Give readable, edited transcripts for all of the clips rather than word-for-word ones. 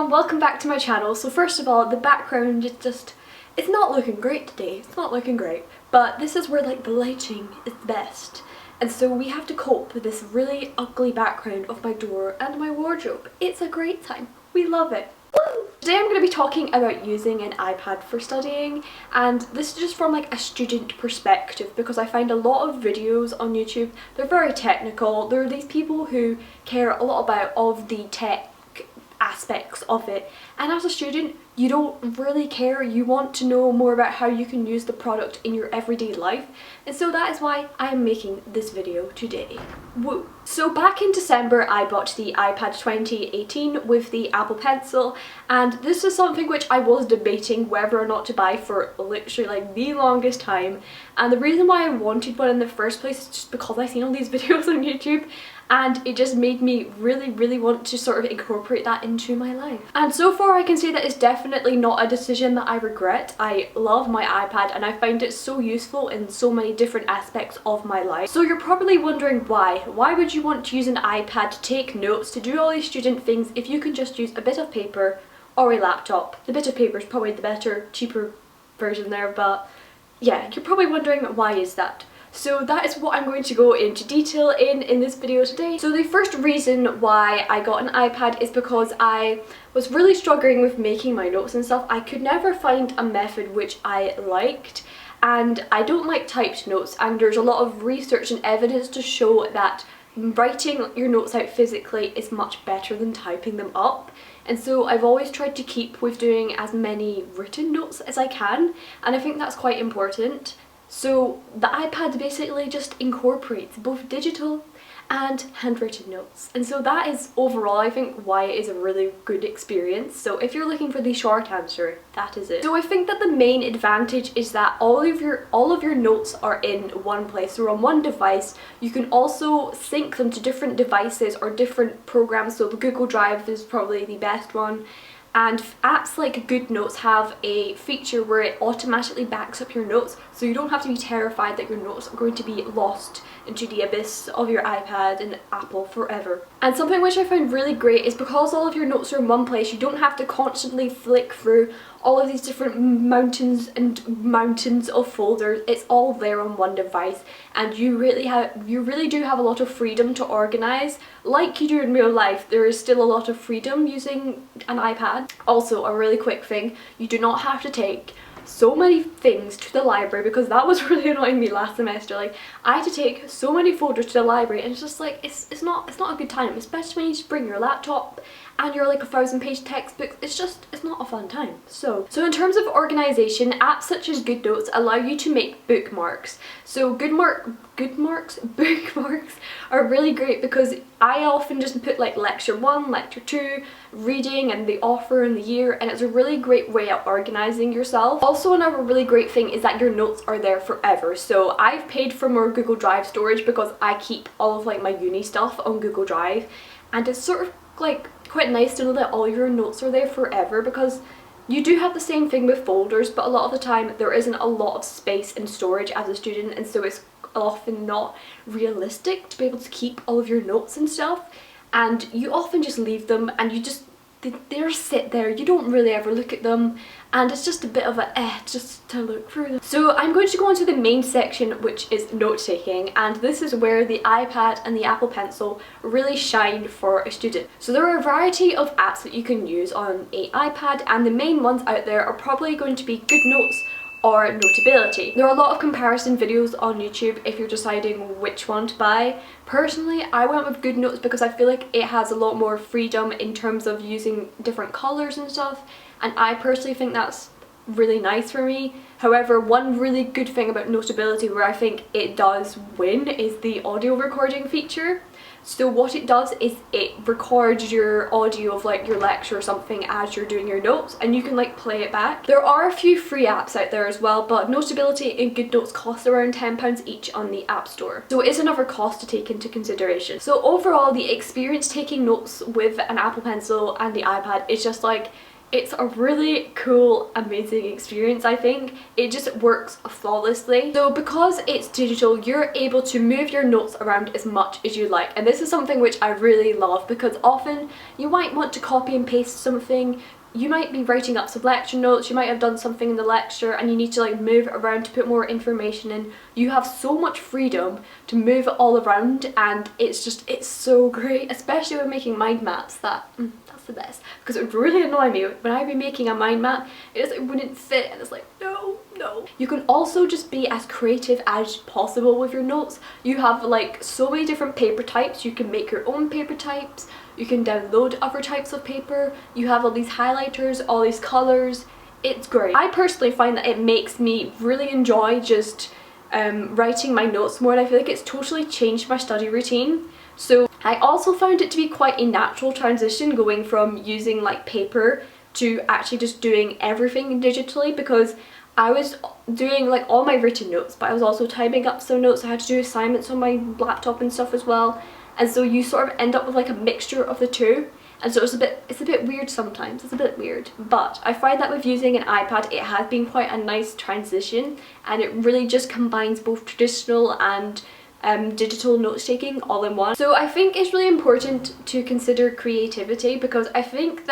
everyone, welcome back to my channel. So first of all, the background is just, it's not looking great today, it's not looking great, but this is where like the lighting is best. And so we have to cope with this really ugly background of my door and my wardrobe. It's a great time, we love it. Woo! Today I'm going to be talking about using an iPad for studying, and this is just from like a student perspective because I find a lot of videos on YouTube, they're very technical. There are these people who care a lot about all of the tech aspects of it, and as a student you don't really care. You want to know more about how you can use the product in your everyday life, and so that is why I'm making this video today. Woo! So back in December I bought the iPad 2018 with the Apple Pencil, and this is something which I was debating whether or not to buy for literally like the longest time, and the reason why I wanted one in the first place is just because I've seen all these videos on YouTube and it just made me really want to sort of incorporate that into my life. And so far I can say that it's definitely not a decision that I regret. I love my iPad and I find it so useful in so many different aspects of my life. So you're probably wondering why. Why would you want to use an iPad to take notes, to do all these student things, if you can just use a bit of paper or a laptop? The bit of paper is probably the better, cheaper version there, but yeah, you're probably wondering why is that? So that is what I'm going to go into detail in this video today. So the first reason why I got an iPad is because I was really struggling with making my notes and stuff. I could never find a method which I liked, and I don't like typed notes, and there's a lot of research and evidence to show that writing your notes out physically is much better than typing them up. And so I've always tried to keep with doing as many written notes as I can, and I think that's quite important. So the iPad basically just incorporates both digital and handwritten notes, and so that is overall I think why it is a really good experience. So if you're looking for the short answer, that is it. So I think that the main advantage is that all of your notes are in one place. So on one device you can also sync them to different devices or different programs. So the Google Drive is probably the best one. And apps like GoodNotes have a feature where it automatically backs up your notes, so you don't have to be terrified that your notes are going to be lost into the abyss of your iPad and Apple forever. And something which I found really great is because all of your notes are in one place, you don't have to constantly flick through all of these different mountains of folders. It's all there on one device, and you really do have a lot of freedom to organize. Like you do in real life, there is still a lot of freedom using an iPad. Also, a really quick thing, you do not have to take so many things to the library, because that was really annoying me last semester. Like, I had to take so many folders to the library, and it's just like it's not a good time, especially when you just bring your laptop and you're like 1,000-page textbook. It's not a fun time. So in terms of organization, apps such as GoodNotes allow you to make bookmarks. So bookmarks are really great because I often just put like lecture 1, lecture 2, reading and the author and the year, and it's a really great way of organizing yourself. Also, another really great thing is that your notes are there forever. So I've paid for more Google Drive storage because I keep all of like my uni stuff on Google Drive, and it's sort of like quite nice to know that all your notes are there forever, because you do have the same thing with folders, but a lot of the time there isn't a lot of space in storage as a student, and so it's often not realistic to be able to keep all of your notes and stuff, and you often just leave them and you just they sit there, you don't really ever look at them, and it's just a bit of a just to look through them. So I'm going to go on to the main section, which is note-taking, and this is where the iPad and the Apple Pencil really shine for a student. So there are a variety of apps that you can use on an iPad, and the main ones out there are probably going to be GoodNotes or Notability. There are a lot of comparison videos on YouTube if you're deciding which one to buy. Personally, I went with GoodNotes because I feel like it has a lot more freedom in terms of using different colours and stuff, and I personally think that's really nice for me. However, one really good thing about Notability where I think it does win is the audio recording feature. So what it does is it records your audio of like your lecture or something as you're doing your notes, and you can like play it back. There are a few free apps out there as well, but Notability and GoodNotes cost around £10 each on the App Store. So it is another cost to take into consideration. So overall, the experience taking notes with an Apple Pencil and the iPad is just like, It's a really cool, amazing experience, I think. It just works flawlessly. So because it's digital, you're able to move your notes around as much as you like. And this is something which I really love, because often you might want to copy and paste something. You might be writing up some lecture notes, you might have done something in the lecture and you need to like move it around to put more information in. You have so much freedom to move it all around, and it's so great, especially when making mind maps. That's the best, because it would really annoy me when I'd be making a mind map, it wouldn't fit and it's like no. You can also just be as creative as possible with your notes. You have like so many different paper types. You can make your own paper types. You can download other types of paper. You have all these highlighters, all these colours. It's great. I personally find that it makes me really enjoy just writing my notes more, and I feel like it's totally changed my study routine. So I also found it to be quite a natural transition going from using like paper to actually just doing everything digitally, because I was doing like all my written notes, but I was also typing up some notes. I had to do assignments on my laptop and stuff as well. And so you sort of end up with like a mixture of the two, and so it's a bit weird sometimes. It's a bit weird, but I find that with using an iPad it has been quite a nice transition, and it really just combines both traditional and digital note-taking all in one. So I think it's really important to consider creativity, because I think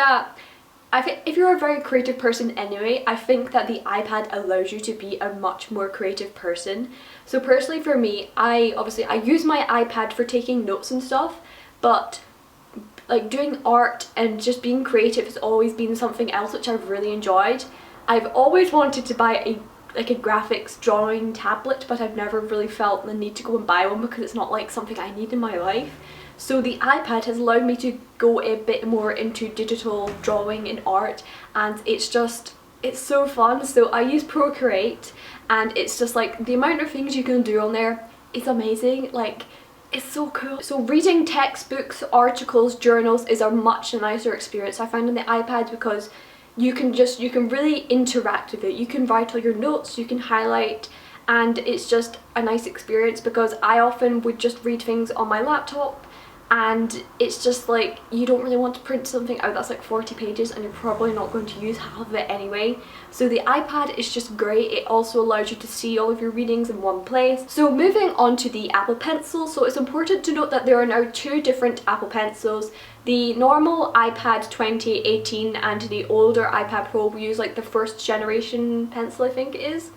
if you're a very creative person anyway, I think that the iPad allows you to be a much more creative person. So personally for me, I use my iPad for taking notes and stuff, but like doing art and just being creative has always been something else which I've really enjoyed. I've always wanted to buy a graphics drawing tablet, but I've never really felt the need to go and buy one because it's not like something I need in my life. So the iPad has allowed me to go a bit more into digital drawing and art, and it's so fun. So I use Procreate, and it's just like the amount of things you can do on there is amazing. Like, it's so cool. So reading textbooks, articles, journals is a much nicer experience I find on the iPad, because you can really interact with it. You can write all your notes, you can highlight, and it's just a nice experience, because I often would just read things on my laptop, and it's just like you don't really want to print something out that's like 40 pages and you're probably not going to use half of it anyway. So the iPad is just great. It also allows you to see all of your readings in one place. So moving on to the Apple Pencil, so it's important to note that there are now two different Apple Pencils. The normal iPad 2018 and the older iPad Pro will use like the first generation pencil, I think it is.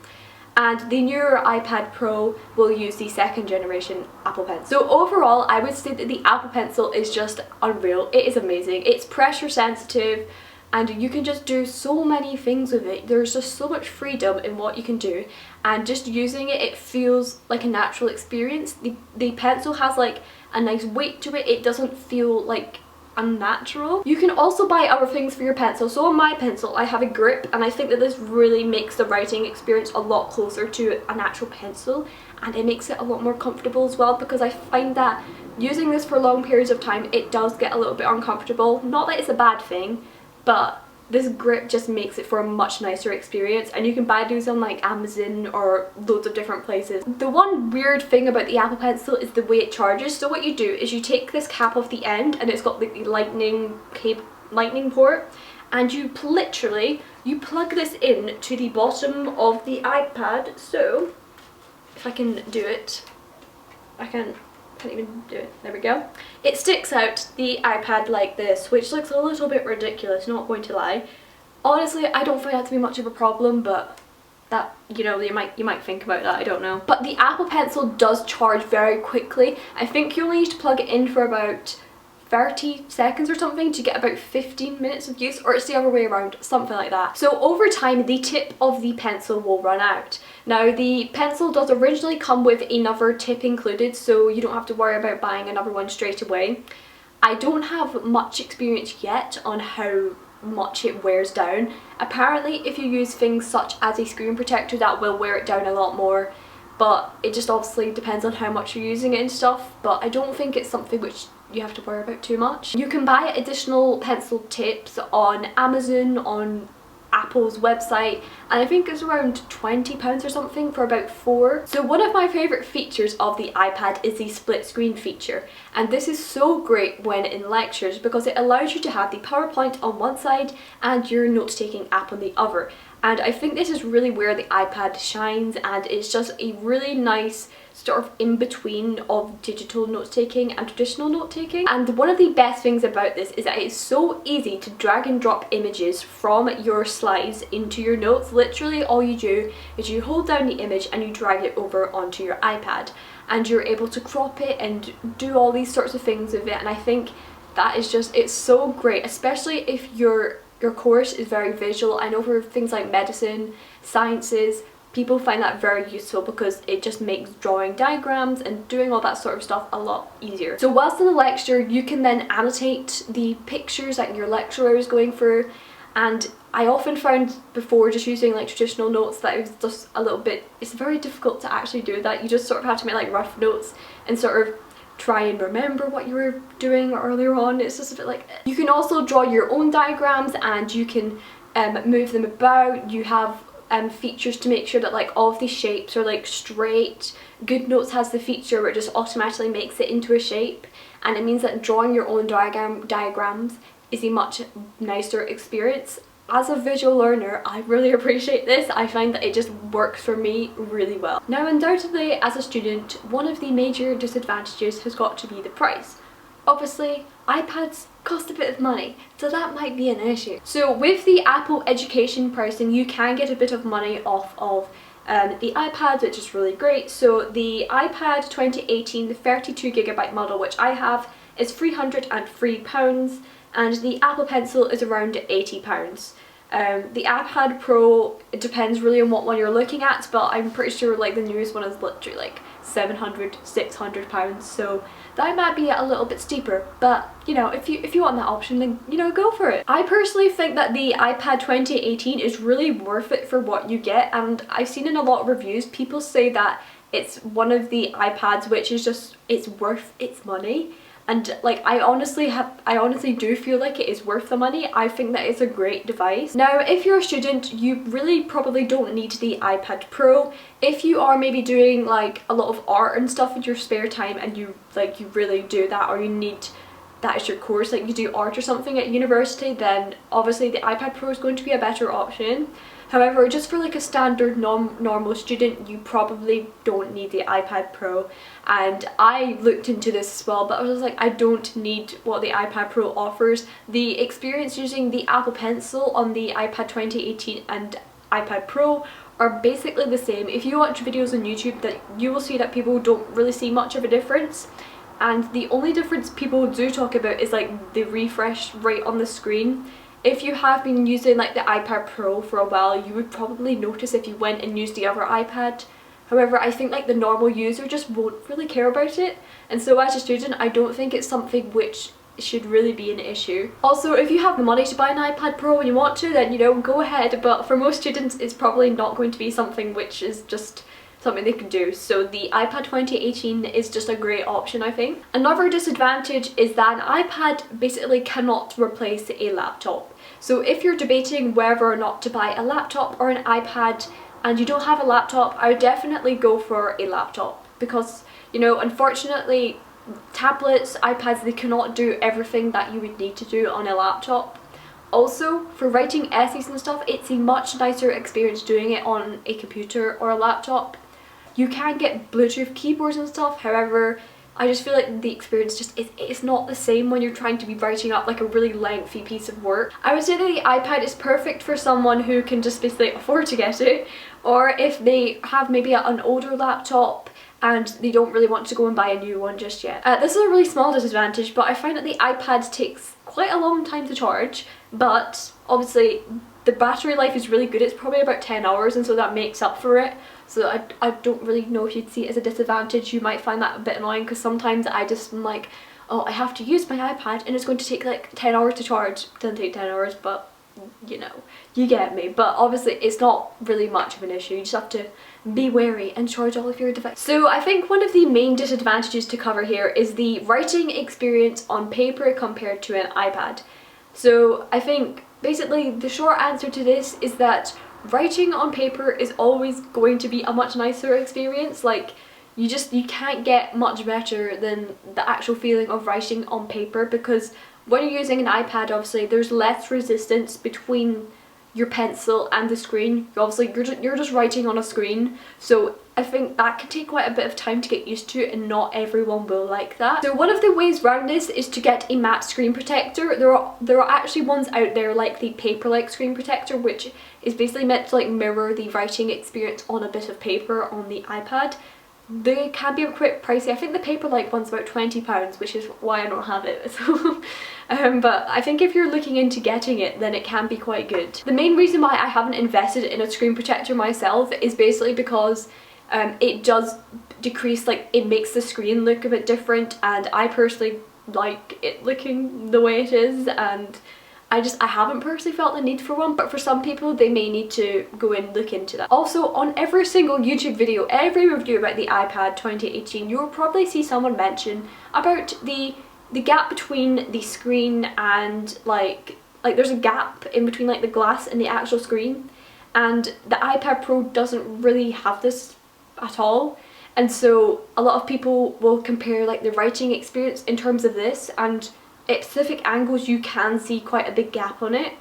And the newer iPad Pro will use the second generation Apple Pencil. So overall, I would say that the Apple Pencil is just unreal. It is amazing. It's pressure sensitive, and you can just do so many things with it. There's just so much freedom in what you can do, and just using it, it feels like a natural experience. The pencil has like a nice weight to it. It doesn't feel like unnatural. You can also buy other things for your pencil. So on my pencil I have a grip, and I think that this really makes the writing experience a lot closer to an actual pencil, and it makes it a lot more comfortable as well, because I find that using this for long periods of time it does get a little bit uncomfortable. Not that it's a bad thing, but this grip just makes it for a much nicer experience, and you can buy these on like Amazon or loads of different places. The one weird thing about the Apple Pencil is the way it charges. So what you do is you take this cap off the end, and it's got like the lightning port, and you literally plug this in to the bottom of the iPad. So if I can do it, I can't even do it. There we go. It sticks out the iPad like this, which looks a little bit ridiculous, not going to lie. Honestly, I don't find that to be much of a problem, but that, you know, you might think about that, I don't know. But the Apple Pencil does charge very quickly. I think you only need to plug it in for about 30 seconds or something to get about 15 minutes of use, or it's the other way around, something like that. So over time the tip of the pencil will run out. Now the pencil does originally come with another tip included, so you don't have to worry about buying another one straight away. I don't have much experience yet on how much it wears down. Apparently if you use things such as a screen protector, that will wear it down a lot more, but it just obviously depends on how much you're using it and stuff. But I don't think it's something which you have to worry about too much. You can buy additional pencil tips on Amazon, on Apple's website, and I think it's around £20 or something for about 4. So one of my favourite features of the iPad is the split screen feature, and this is so great when in lectures because it allows you to have the PowerPoint on one side and your note-taking app on the other. And I think this is really where the iPad shines, and it's just a really nice sort of in-between of digital note-taking and traditional note-taking. And one of the best things about this is that it's so easy to drag and drop images from your slides into your notes. Literally all you do is you hold down the image and you drag it over onto your iPad, and you're able to crop it and do all these sorts of things with it. And I think that is just, it's so great, especially if your course is very visual. I know for things like medicine, sciences, people find that very useful because it just makes drawing diagrams and doing all that sort of stuff a lot easier. So whilst in the lecture, you can then annotate the pictures that your lecturer is going through, and I often found before just using like traditional notes that it was just a little bit, it's very difficult to actually do that. You just sort of have to make like rough notes and sort of try and remember what you were doing earlier on. It's just a bit like, you can also draw your own diagrams and you can move them about. You have features to make sure that like all of these shapes are like straight. GoodNotes has the feature where it just automatically makes it into a shape, and it means that drawing your own diagrams is a much nicer experience. As a visual learner, I really appreciate this. I find that it just works for me really well. Now undoubtedly, as a student, one of the major disadvantages has got to be the price. Obviously, iPads cost a bit of money, so that might be an issue. So with the Apple education pricing, you can get a bit of money off of the iPad, which is really great. So the iPad 2018, the 32GB model, which I have, is £303, and the Apple Pencil is around £80. The iPad Pro, it depends really on what one you're looking at, but I'm pretty sure like the newest one is literally like £700, £600, so that might be a little bit steeper. But you know, if you want that option, then you know, go for it. I personally think that the iPad 2018 is really worth it for what you get, and I've seen in a lot of reviews people say that it's one of the iPads which is just, it's worth its money. And like I honestly do feel like it is worth the money. I think that it's a great device. Now if you're a student, you really probably don't need the iPad Pro. If you are maybe doing like a lot of art and stuff in your spare time and you really do that, or you need that as your course, like you do art or something at university, then obviously the iPad Pro is going to be a better option. However, just for like a standard normal student, you probably don't need the iPad Pro. And I looked into this as well, but I was like, I don't need what the iPad Pro offers. The experience using the Apple Pencil on the iPad 2018 and iPad Pro are basically the same. If you watch videos on YouTube, that you will see that people don't really see much of a difference. And the only difference people do talk about is like the refresh rate on the screen. If you have been using like the iPad Pro for a while, you would probably notice if you went and used the other iPad. However, I think like the normal user just won't really care about it, and so as a student I don't think it's something which should really be an issue. Also, if you have the money to buy an iPad Pro and you want to, then you know, go ahead, but for most students it's probably not going to be something which is just something they can do. So the iPad 2018 is just a great option, I think. Another disadvantage is that an iPad basically cannot replace a laptop. So if you're debating whether or not to buy a laptop or an iPad and you don't have a laptop, I would definitely go for a laptop, because you know, unfortunately tablets, iPads, they cannot do everything that you would need to do on a laptop. Also, for writing essays and stuff, it's a much nicer experience doing it on a computer or a laptop. You can get Bluetooth keyboards and stuff, however, I just feel like the experience just it's not the same when you're trying to be writing up like a really lengthy piece of work. I would say that the iPad is perfect for someone who can just basically afford to get it, or if they have maybe an older laptop and they don't really want to go and buy a new one just yet. This is a really small disadvantage, but I find that the iPad takes quite a long time to charge, but obviously the battery life is really good. It's probably about 10 hours, and so that makes up for it. So I don't really know if you'd see it as a disadvantage. You might find that a bit annoying, because sometimes I just am like, oh, I have to use my iPad and it's going to take like 10 hours to charge. It doesn't take 10 hours, but you know, you get me. But obviously it's not really much of an issue. You just have to be wary and charge all of your devices. So I think one of the main disadvantages to cover here is the writing experience on paper compared to an iPad. So I think basically the short answer to this is that writing on paper is always going to be a much nicer experience. Like, you can't get much better than the actual feeling of writing on paper, because when you're using an iPad, obviously there's less resistance between your pencil and the screen. You're just writing on a screen, so I think that can take quite a bit of time to get used to, and not everyone will like that. So one of the ways around this is to get a matte screen protector. There are actually ones out there like the Paperlike screen protector, which is basically meant to like mirror the writing experience on a bit of paper on the iPad. They can be quite pricey. I think the Paperlike one's about £20, which is why I don't have it. But I think if you're looking into getting it, then it can be quite good. The main reason why I haven't invested in a screen protector myself is basically because it does decrease, like, it makes the screen look a bit different, and I personally like it looking the way it is, and I haven't personally felt the need for one, but for some people they may need to go and look into that. Also, on every single YouTube video, every review about the iPad 2018, you will probably see someone mention about the gap between the screen and like there's a gap in between like the glass and the actual screen, and the iPad Pro doesn't really have this at all. And so a lot of people will compare like the writing experience in terms of this, and at specific angles you can see quite a big gap on it,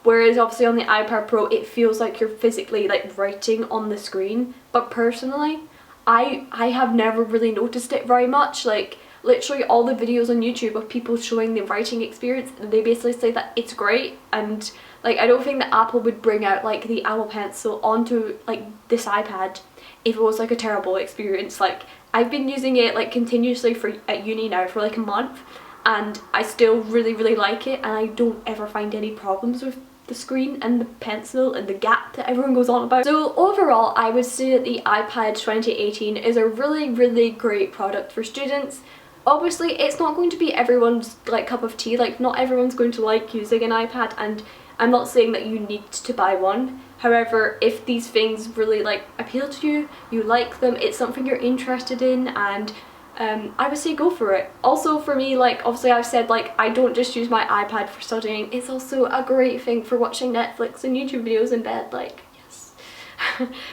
whereas obviously on the iPad Pro it feels like you're physically like writing on the screen. But personally, I have never really noticed it very much. Like, literally all the videos on YouTube of people showing the writing experience, they basically say that it's great, and like I don't think that Apple would bring out like the Apple Pencil onto like this iPad if it was like a terrible experience. Like, I've been using it like continuously at uni now for like a month, and I still really like it, and I don't ever find any problems with the screen and the pencil and the gap that everyone goes on about. So overall, I would say that the iPad 2018 is a really great product for students. Obviously it's not going to be everyone's like cup of tea, like not everyone's going to like using an iPad, and I'm not saying that you need to buy one. However, if these things really like appeal to you, you like them, it's something you're interested in, and I would say go for it. Also for me, like obviously I've said like I don't just use my iPad for studying, it's also a great thing for watching Netflix and YouTube videos in bed, like yes.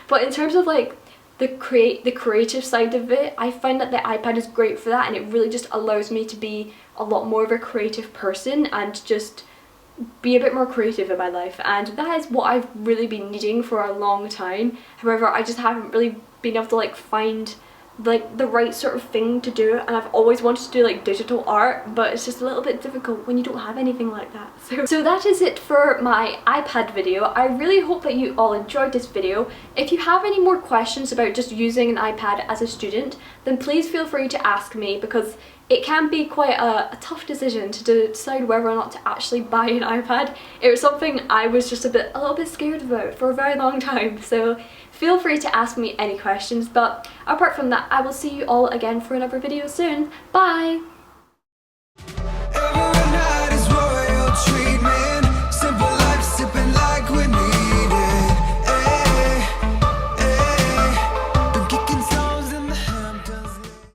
But in terms of like the creative side of it, I find that the iPad is great for that, and it really just allows me to be a lot more of a creative person and just be a bit more creative in my life, and that is what I've really been needing for a long time. However, I just haven't really been able to like find like the right sort of thing to do, and I've always wanted to do like digital art, but it's just a little bit difficult when you don't have anything like that. So that is it for my iPad video. I really hope that you all enjoyed this video. If you have any more questions about just using an iPad as a student, then please feel free to ask me, because it can be quite a tough decision to decide whether or not to actually buy an iPad. It was something I was just a little bit scared about for a very long time, so feel free to ask me any questions. But apart from that, I will see you all again for another video soon. Bye!